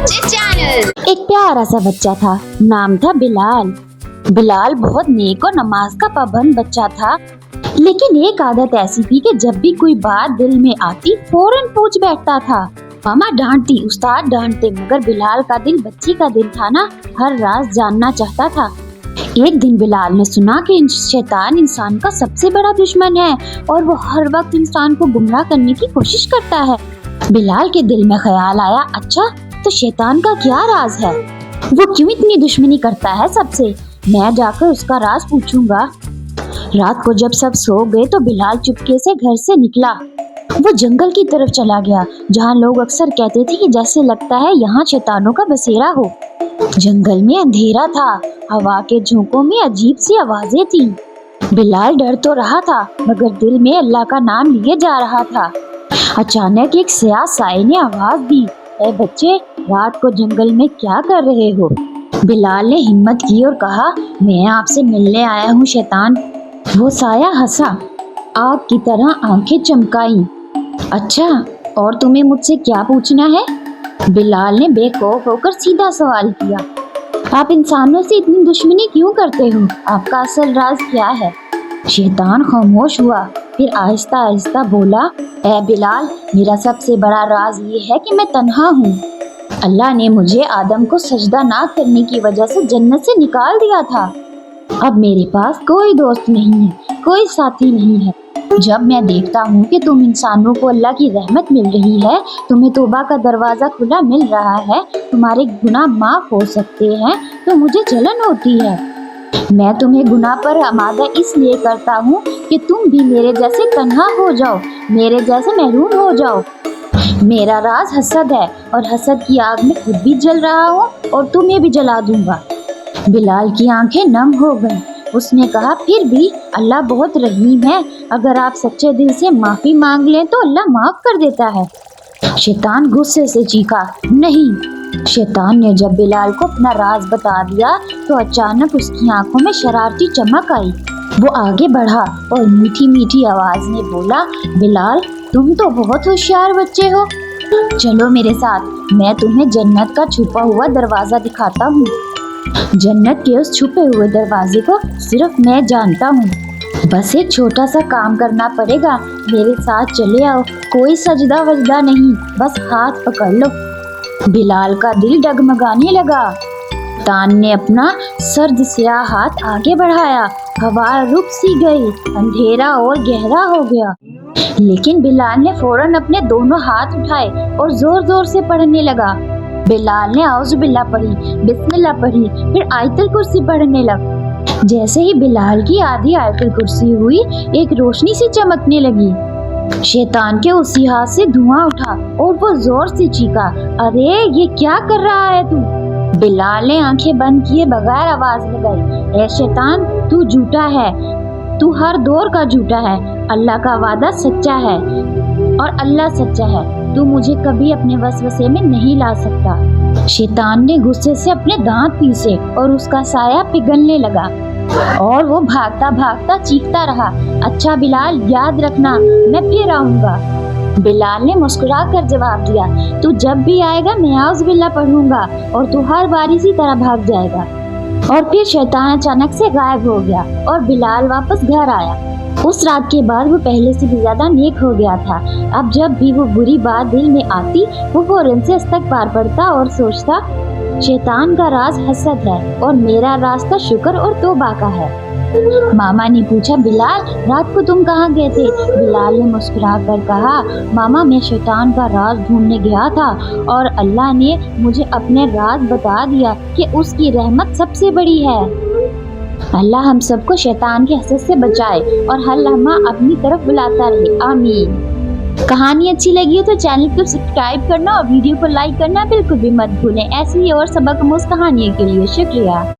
बच्चे चैनल। एक प्यारा सा बच्चा था, नाम था बिलाल। बिलाल बहुत नेक और नमाज का पाबंद बच्चा था, लेकिन एक आदत ऐसी थी कि जब भी कोई बात दिल में आती फौरन पूछ बैठता था। मामा डांटती, उस्ताद डांटते, मगर बिलाल का दिल बच्ची का दिल था ना, हर राज जानना चाहता था। एक दिन बिलाल ने सुना कि शैतान इंसान का सबसे बड़ा दुश्मन है और वो हर वक्त इंसान को गुमराह करने की कोशिश करता है। बिलाल के दिल में ख्याल आया, अच्छा तो शैतान का क्या राज है, वो क्यों इतनी दुश्मनी करता है सबसे, मैं जाकर उसका राज पूछूंगा। रात को जब सब सो गए तो बिलाल चुपके से घर से निकला। वो जंगल की तरफ चला गया, जहाँ लोग अक्सर कहते थे कि जैसे लगता है यहाँ शैतानों का बसेरा हो। जंगल में अंधेरा था, हवा के झोंकों में अजीब सी आवाजें थी। बिलाल डर तो रहा था, मगर दिल में अल्लाह का नाम लिए जा रहा था। अचानक एक स्याह साए ने आवाज दी, ए बच्चे, रात को जंगल में क्या कर रहे हो? बिलाल ने हिम्मत की और कहा, मैं आपसे मिलने आया हूँ शैतान। वो साया हंसा, आग की तरह आंखें चमकाई। अच्छा, और तुम्हें मुझसे क्या पूछना है? बिलाल ने बेखौफ होकर सीधा सवाल किया, आप इंसानों से इतनी दुश्मनी क्यों करते हो? आपका असल राज क्या है? शैतान खामोश हुआ, फिर आहिस्ता आहिस्ता बोला, ए बिलाल, मेरा सबसे बड़ा राज ये है कि मैं तन्हा हूँ। अल्लाह ने मुझे आदम को सजदा ना करने की वजह से जन्नत से निकाल दिया था। अब मेरे पास कोई दोस्त नहीं है, कोई साथी नहीं है। जब मैं देखता हूँ कि तुम इंसानों को अल्लाह की रहमत मिल रही है, तुम्हें तौबा का दरवाजा खुला मिल रहा है, तुम्हारे गुनाह माफ हो सकते हैं, तो मुझे जलन होती है। मैं तुम्हें गुनाह पर आमादा इसलिए करता हूँ कि तुम भी मेरे जैसे तन्हा हो जाओ, मेरे जैसे महरूम हो जाओ। मेरा राज हसद है और हसद की आग में खुद भी जल रहा हूँ और तुम्हें भी जला दूंगा। बिलाल की आंखें नम हो गईं। उसने कहा, फिर भी अल्लाह बहुत रहीम है, अगर आप सच्चे दिल से माफी मांग लें तो अल्लाह माफ कर देता है। शैतान गुस्से से चीखा, नहीं। शैतान ने जब बिलाल को अपना राज बता दिया तो अचानक उसकी आंखों में शरारती चमक आई। वो आगे बढ़ा और मीठी मीठी आवाज में बोला, बिलाल, तुम तो बहुत होशियार बच्चे हो, चलो मेरे साथ, मैं तुम्हें जन्नत का छुपा हुआ दरवाजा दिखाता हूँ। जन्नत के उस छुपे हुए दरवाजे को सिर्फ मैं जानता हूँ, बस एक छोटा सा काम करना पड़ेगा, मेरे साथ चले आओ, कोई सजदा वजदा नहीं, बस हाथ पकड़ लो। बिलाल का दिल डगमगाने लगा। शैतान ने अपना सर्द स्याह हाथ आगे बढ़ाया, हवा रुक सी गई, अंधेरा और गहरा हो गया। लेकिन बिलाल ने फौरन अपने दोनों हाथ उठाए और जोर जोर से पढ़ने लगा। बिलाल ने औज़ुबिल्लाह पढ़ी, बिस्मिल्लाह पढ़ी, फिर आयतुल कुर्सी पढ़ने लगा। जैसे ही बिलाल की आधी आयतुल कुर्सी हुई, एक रोशनी सी चमकने लगी। शैतान के उसी हाथ से धुआं उठा और वो जोर से चीखा, अरे ये क्या कर रहा है तू? बिलाल ने आंखें बंद किए बगैर आवाज लगाई, ए शैतान, तू झूठा है, तू हर दौर का झूठा है, अल्लाह का वादा सच्चा है और अल्लाह सच्चा है, तू मुझे कभी अपने वसवसे में नहीं ला सकता। शैतान ने गुस्से से अपने दांत पीसे और उसका साया पिघलने लगा और वो भागता भागता चीखता रहा, अच्छा बिलाल, याद रखना, मैं फिर आऊंगा। बिलाल ने मुस्कुरा कर जवाब दिया, तू जब भी आएगा मैं औज़ुबिल्लाह पढ़ूंगा और तू हर बार इसी तरह भाग जाएगा। और फिर शैतान अचानक से गायब हो गया और बिलाल वापस घर आया। उस रात के बाद वो पहले से भी ज्यादा नेक हो गया था। अब जब भी वो बुरी बात दिल में आती, वो फौरन से इस्तग़फ़ार पढ़ता और सोचता, शैतान का राज हसद है और मेरा रास्ता शुक्र और तौबा का है। मामा ने पूछा, बिलाल, रात को तुम कहाँ गए थे? बिलाल ने मुस्कुरा कर कहा, मामा, मैं शैतान का राज ढूंढने गया था और अल्लाह ने मुझे अपने राज बता दिया कि उसकी रहमत सबसे बड़ी है। अल्लाह हम सबको शैतान के हसद से बचाए और हर लम्हा अपनी तरफ बुलाता रहे, आमीन। कहानी अच्छी लगी हो तो चैनल को सब्सक्राइब करना और वीडियो को लाइक करना बिल्कुल भी मत भूलें। ऐसी ही और सबक आमूज़ कहानियों के लिए शुक्रिया।